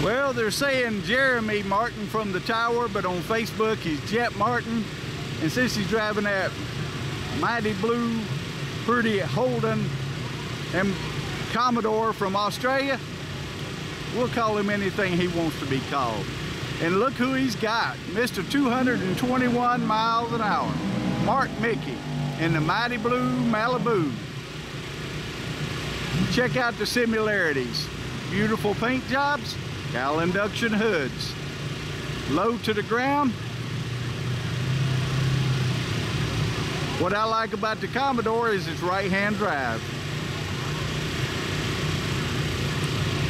Well, they're saying Jeremy Martin from the tower, but on Facebook he's Jet Martin. And since he's driving that mighty blue, pretty Holden and Commodore from Australia, we'll call him anything he wants to be called. And look who he's got, Mr. 221 miles an hour, Mark Mickey in the mighty blue Malibu. Check out the similarities. Beautiful paint jobs, cowl induction hoods, low to the ground. What I like about the Commodore is its right-hand drive.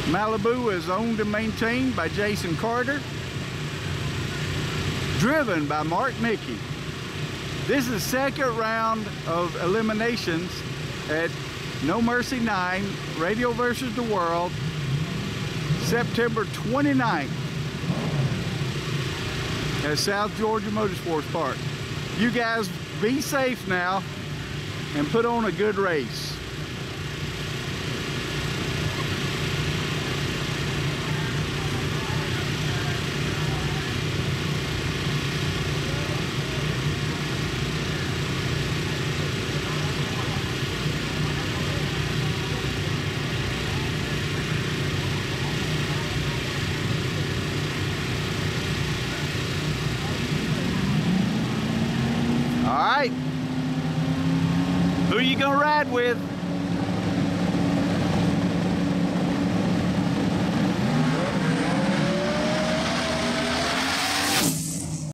Malibu is owned and maintained by Jason Carter, driven by Mark Mickey. This is the second round of eliminations at No Mercy 9, Radio versus the World, September 29th at South Georgia Motorsports Park. You guys be safe now and put on a good race. All right, who are you gonna ride with?